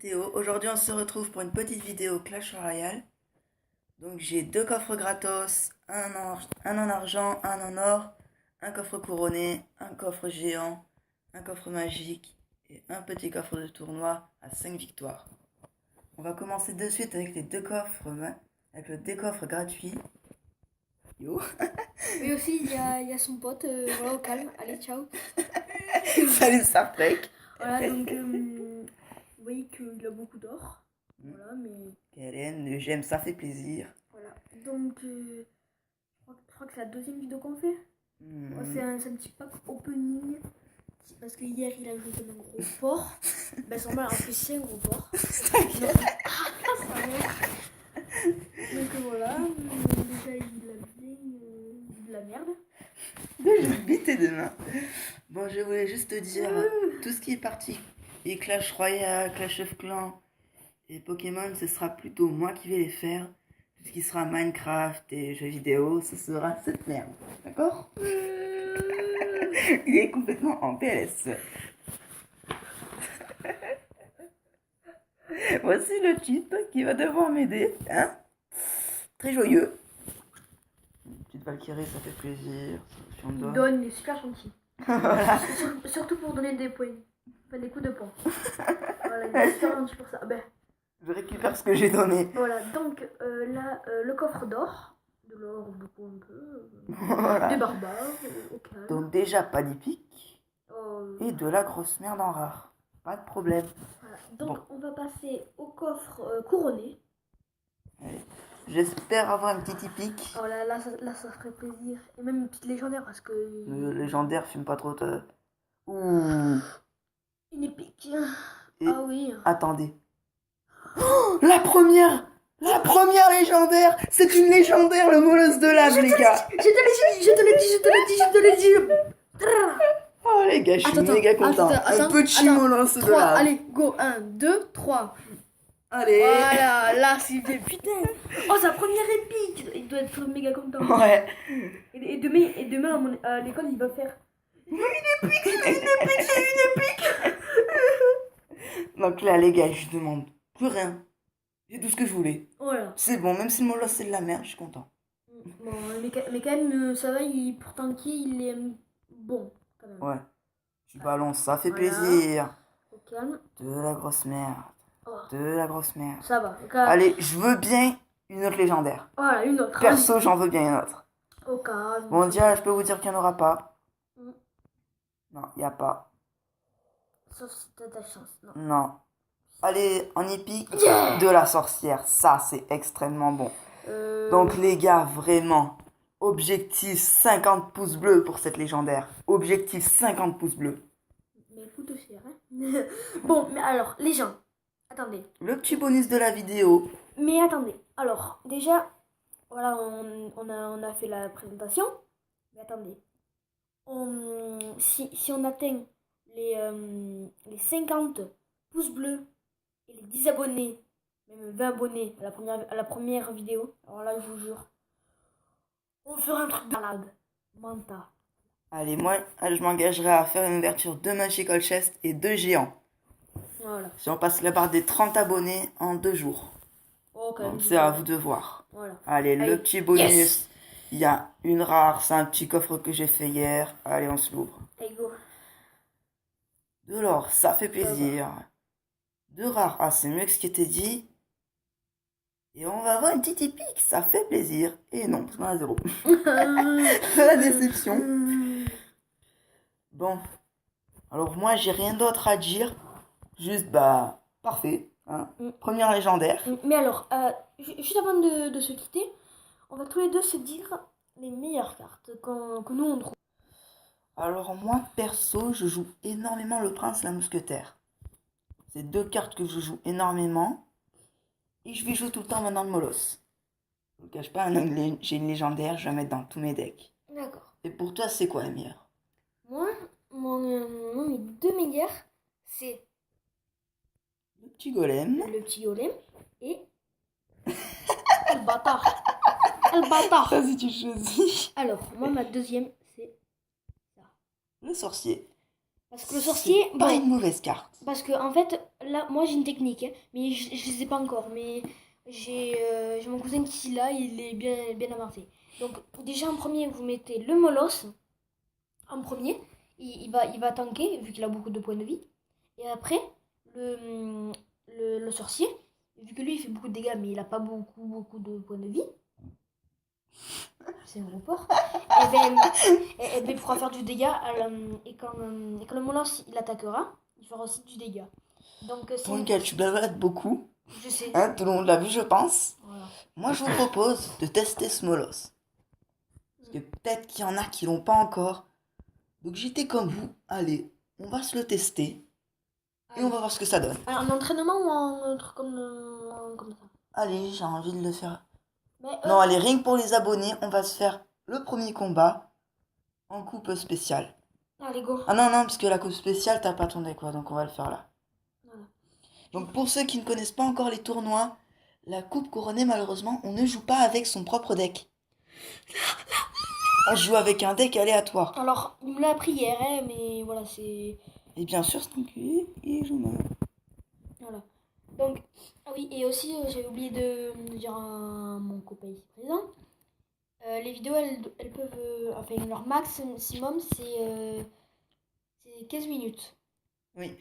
Théo. Aujourd'hui, on se retrouve pour une petite vidéo Clash Royale. Donc, j'ai deux coffres gratos, un en argent, un en or, un coffre couronné, un coffre géant, un coffre magique et un petit coffre de tournoi à 5 victoires. On va commencer de suite avec les deux coffres, avec le décoffre gratuit. Yo. Et aussi, il y a son pote, voilà, au calme. Allez, ciao. Salut Startrek. Voilà, donc, vous voyez qu'il a beaucoup d'or. Voilà, mais... Karen, le j'aime, ça fait plaisir. Voilà, donc, je crois que c'est la deuxième vidéo qu'on fait. Ouais, c'est un petit pack opening. Parce que hier, il a joué comme un gros porc. Ben, c'est normal, en plus, c'est un gros porc. Donc, voilà, déjà, il a bien de la merde. Je vais biter demain. Bon, je voulais juste te dire, tout ce qui est parti et Clash Royale, Clash of Clans et Pokémon, ce sera plutôt moi qui vais les faire. Tout ce qui sera Minecraft et jeux vidéo, ce sera cette merde. D'accord? Il est complètement en PLS. Voici le type qui va devoir m'aider. Hein? Très joyeux. Une petite Valkyrie, ça fait plaisir. Il donne, il est super gentil. Voilà. Surtout pour donner des points. Enfin, des coups de poing. Voilà, il est super gentil pour ça. Ben, Je récupère ce que j'ai donné. voilà, donc là, le coffre d'or. De l'or, beaucoup un peu. Voilà. Des barbares, au calme. Donc déjà pas d'épique et de la grosse merde en rare. Pas de problème. Voilà. Donc Bon. on va passer au coffre couronné. Allez. J'espère avoir une petite épique. Oh là, ça ferait plaisir. Et même une petite légendaire parce que... Le légendaire fume pas trop. Ouh. Une épique. Et Ah oui. attendez. Oh, la première légendaire. C'est une légendaire, le molosse de lave, les gars. Je te l'ai dit. Oh les gars, je suis méga content. Un petit molosse de lave. Allez, go. 1, 2, 3. Allez. Voilà, là c'est bien. Putain. Oh, sa première épique. Il doit être méga content. Ouais. Et demain à l'école, il va faire... Une épique. Donc là, les gars, je demande plus rien. J'ai tout ce que je voulais. Voilà. C'est bon, même si le molosse c'est de la merde, je suis content. Bon, mais quand même, ça va, pour tanker, il est bon. Quand même. Ouais. Tu balances, ça fait Voilà. plaisir. Au calme. De la grosse merde. Oh. De la grosse merde. Ça va. Allez, je veux bien une autre légendaire. Voilà, une autre. Perso, j'en veux bien une autre. Au calme. Bon, déjà, je peux vous dire qu'il n'y en aura pas. Mm. Non, il n'y a pas. Sauf si t'as ta chance. Non. Non. Allez, en épique, de la sorcière. Ça, c'est extrêmement bon. Donc, les gars, vraiment, objectif 50 pouces bleus pour cette légendaire. Objectif 50 pouces bleus. Mais écoute cher, hein. Bon, mais alors, les gens, attendez. Le petit bonus de la vidéo. Mais attendez. Alors, déjà, voilà, on a fait la présentation. Mais attendez. Si on atteint les 50 pouces bleus et les 10 abonnés, même 20 abonnés à la première vidéo, alors là, je vous jure, on fera un truc de malade. Manta. Allez, moi, je m'engagerai à faire une ouverture de Magical Chest et 2 géants. Voilà. Si on passe la barre des 30 abonnés en 2 jours. Oh, quand même. Donc c'est à vous de voir. Voilà. Allez, le petit bonus. Yes. Il y a une rare, c'est un petit coffre que j'ai fait hier. Allez, on se l'ouvre. Allez, go. De l'or, ça fait plaisir. De rare, ah c'est mieux que ce qui était dit. Et on va avoir une petite épique, ça fait plaisir. Et non, parce qu'on a 0. La déception. Bon. Alors moi, j'ai rien d'autre à dire. Juste, bah, parfait. Hein. Première légendaire. Mais alors, juste avant de se quitter, on va tous les deux se dire les meilleures cartes que nous on trouve. Alors moi, perso, je joue énormément le prince et la mousquetaire. C'est 2 cartes que je joue énormément. Et je vais jouer tout le temps maintenant le molosse. Je ne cache pas, j'ai une légendaire, je vais la mettre dans tous mes decks. D'accord. Et pour toi, c'est quoi la meilleure? Moi, mes 2 meilleurs, c'est le petit golem et le bâtard. Le bâtard. Vas-y, tu choisis. Alors, moi, ma deuxième, c'est ça. Le sorcier. Parce que le sorcier, C'est pas bon, une mauvaise carte. parce que en fait, là, moi j'ai une technique, hein, mais je les ai pas encore. Mais j'ai mon cousin qui là, il est bien avancé. Donc déjà en premier, vous mettez le molosse en premier. Il va tanker vu qu'il a beaucoup de points de vie. Et après, le sorcier, vu que lui il fait beaucoup de dégâts, mais il a pas beaucoup de points de vie. C'est un report. Et ben, il pourra faire du dégât. Et quand le molosse il attaquera, il fera aussi du dégât. Donc Pour lequel tu bavardes beaucoup, je sais. hein, tout le monde l'a vu, je pense. Voilà. Moi, je vous propose de tester Smolos. Parce que peut-être qu'il y en a qui l'ont pas encore. Donc j'étais comme vous. Allez, on va se le tester. Et on va voir ce que ça donne. En entraînement ou en truc comme ça. Allez, j'ai envie de le faire. Mais, Non, allez, rien que pour les abonnés, on va se faire le premier combat en coupe spéciale. allez, go. Ah non, non, parce que la coupe spéciale, t'as pas ton deck, quoi, donc on va le faire là. Voilà. Donc pour ceux qui ne connaissent pas encore les tournois, la coupe couronnée, malheureusement, on ne joue pas avec son propre deck. On joue avec un deck aléatoire. Alors, il me l'a appris hier, hein, mais voilà, c'est... Et bien sûr, c'est enculé, il joue mal. Voilà. Donc, ah oui, et aussi, j'avais oublié de dire à mon copain ici présent, les vidéos, elles peuvent... enfin, leur maximum, c'est 15 minutes. Oui,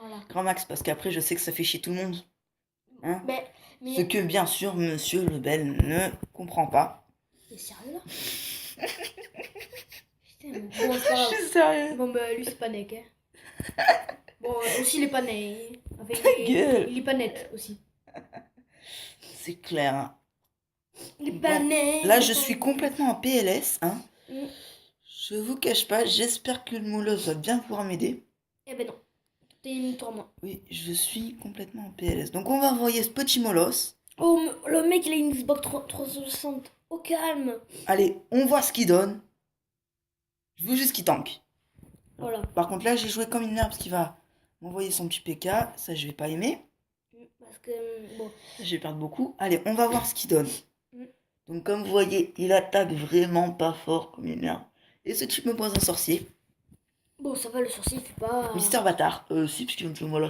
Voilà. grand max, parce qu'après, je sais que ça fait chier tout le monde. Hein, Mais... ce que, bien sûr, Monsieur Lebel ne comprend pas. T'es sérieux, là? Putain, bon, c'est pas grave. Je suis sérieux. Bon, bah, lui, c'est pas net, hein. Bon, aussi, il est pas net. Enfin, gueule. il est pas net, aussi. C'est clair. Hein. Il est pas Bon, net. là, je suis complètement en PLS. Hein. Mm. Je vous cache pas, j'espère que le moulos va bien pouvoir m'aider. Eh ben non. T'es une tourment. Oui, je suis complètement en PLS. Donc, on va envoyer ce petit molos. Oh, le mec, il a une Xbox 360. Au calme. Allez, on voit ce qu'il donne. Je veux juste qu'il tank. Voilà. Par contre, là, j'ai joué comme une merde parce qu'il va m'envoyer son petit PK. Ça, je vais pas aimer. Parce que, bon. Je vais perdre beaucoup. Allez, on va voir ce qu'il donne. Mm. Donc, comme vous voyez, il attaque vraiment pas fort comme une merde. Et ce type me pose un sorcier. Bon, ça va, le sorcier, il fait pas... Mister Bâtard. Si, parce qu'il me fait molos.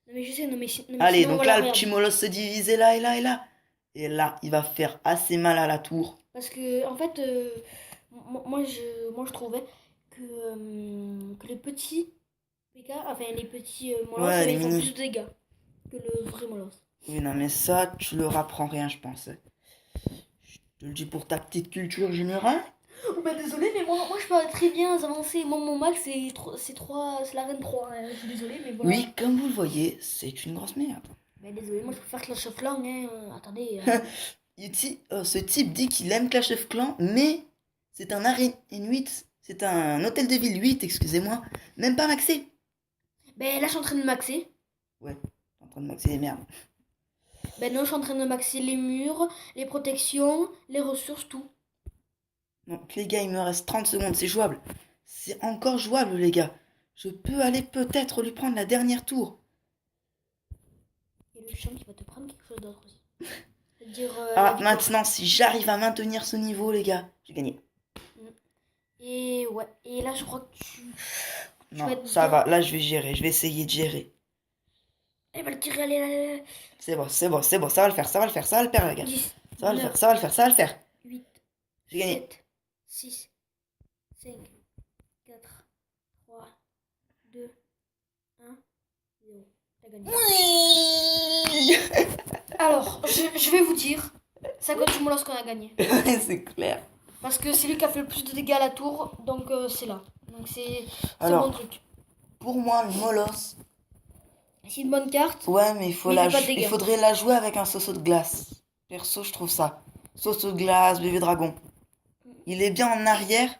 Non, mais je sais, non, mais Allez, sinon, donc voilà, là, le regarde. petit molos se divise et là, et là, et là. Et là, il va faire assez mal à la tour. Parce que, en fait, moi, je trouvais que les petits PK, enfin, les petits molosses, Ouais, les ils font mini. plus de dégâts que le vrai molosse. Oui, non, mais ça, tu leur apprends rien, je pense. Je te le dis pour ta petite culture générale. Oh, bah désolé, mais moi je parle très bien avancer. Moi mon max c'est la reine 3. Hein. Je suis désolée, mais voilà. Oui, comme vous le voyez, c'est une grosse merde. Mais désolé, moi je préfère Clash of Clans. Hein. Attendez. Ce type dit qu'il aime Clash of Clans, mais c'est un arène 8, c'est un hôtel de ville 8, excusez-moi, même pas maxé. Ben là je suis en train de maxer. Ouais, t'es en train de maxer les merdes. Ben non, je suis en train de maxer les murs, les protections, les ressources, tout. Donc les gars, il me reste 30 secondes, c'est jouable. C'est encore jouable, les gars. Je peux aller peut-être lui prendre la dernière tour. Et le champ qui va te prendre quelque chose d'autre aussi. C'est-à-dire. Maintenant, si j'arrive à maintenir ce niveau, les gars, j'ai gagné. Et ouais, et là je crois que tu. Non, ça va, là je vais gérer, je vais essayer de gérer. Elle va le tirer, allez. C'est bon, ça va le faire, ça va le faire, ça va le faire, les gars. 10, Ça va le faire, ça va le faire, ça va le faire. 8, J'ai gagné. 7, 6, 5, 4, 3, 2, 1, 0. T'as gagné. Oui. Alors, je vais vous dire, c'est à cause du molosse qu'on a gagné. C'est clair. Parce que c'est lui qui a fait le plus de dégâts à la tour, donc c'est là. Donc c'est Alors, un bon truc. Pour moi, le molosse. C'est une bonne carte. Ouais, mais il dégâts. faudrait la jouer avec un soso de glace. Perso, je trouve ça. Soso de glace, bébé dragon. Il est bien en arrière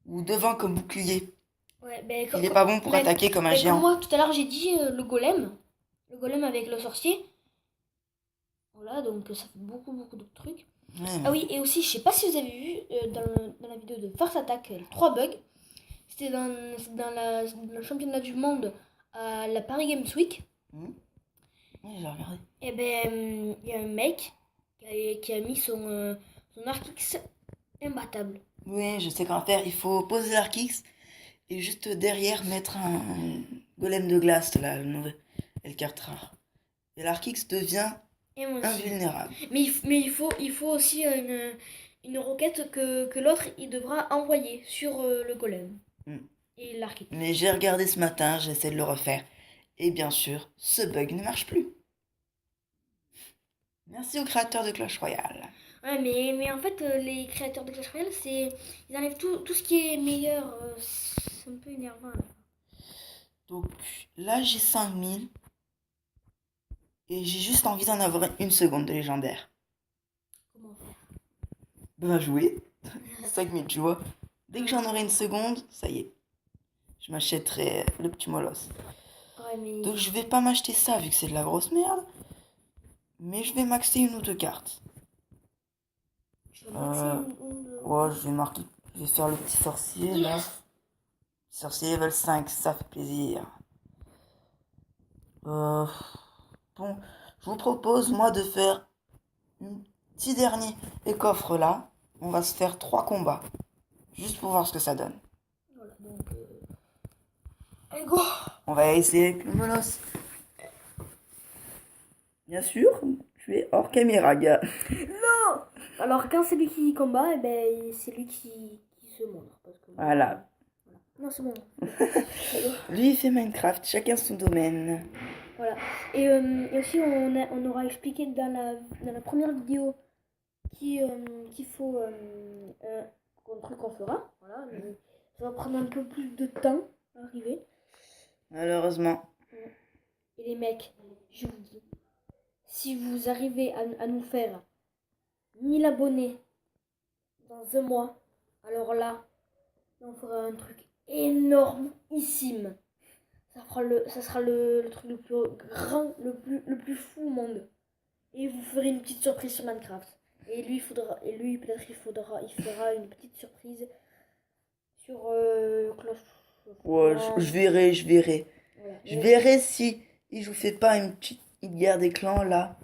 ou devant comme bouclier. Ouais, ben, Il est pas bon pour attaquer comme un géant. Comme moi, tout à l'heure, j'ai dit le golem. Le golem avec le sorcier. Voilà, donc ça fait beaucoup de trucs. Ouais, Ah oui, et aussi, je sais pas si vous avez vu dans la vidéo de Force Attack, 3 bugs. C'était dans le championnat du monde à la Paris Games Week. Ouais, j'ai regardé. Et ben, il y a un mec qui a mis son Arc X imbattable. Oui, je sais qu'en faire. Il faut poser l'arc X Et juste derrière, mettre un golem de glace, là, le nouvel carte rare. Et l'Arkix devient Et moi aussi. invulnérable. Mais il faut aussi une roquette que l'autre il devra envoyer sur le golem. Mm. Et l'archétype. Mais j'ai regardé ce matin, j'essaie de le refaire. Et bien sûr, ce bug ne marche plus. Merci au créateur de Clash Royale. Ouais, mais en fait, les créateurs de Clash Royale, ils enlèvent tout ce qui est meilleur. C'est un peu énervant. Là. Donc là, j'ai 5000. Et j'ai juste envie d'en avoir une seconde de légendaire. Comment faire? Ben, jouer. 5000, tu vois. Dès que j'en aurai une seconde, ça y est. Je m'achèterai le petit molosse. Ouais, mais... Donc je vais pas m'acheter ça vu que c'est de la grosse merde. Mais je vais maxer une ou deux cartes. Je vais maxer Ouais, je vais faire le petit sorcier là. Sorcier level 5, ça fait plaisir. Bon, je vous propose moi de faire un petit dernier coffre là. On va se faire 3 combats. Juste pour voir ce que ça donne. Voilà, donc... Allez, go! On va essayer avec le molosse. Bien sûr, tu es hors caméra, gars. Non! Alors, quand c'est lui qui combat, eh ben, c'est lui qui se montre. Parce que... Voilà. Non, c'est bon. Lui, il fait Minecraft, chacun son domaine. Voilà. Et aussi, on aura expliqué dans la première vidéo qu'il faut un truc qu'on fera. Voilà. Mais ça va prendre un peu plus de temps à arriver. Malheureusement. Et les mecs, je vous dis, si vous arrivez à nous faire 1000 abonnés dans un mois, alors là, on fera un truc énormissime. Ça sera le truc le plus grand, le plus fou au monde. Et vous ferez une petite surprise sur Minecraft. Et lui peut-être il fera une petite surprise sur Clash. Ouais, je verrai. Voilà. Je verrai si je vous fais pas une petite guerre des clans là.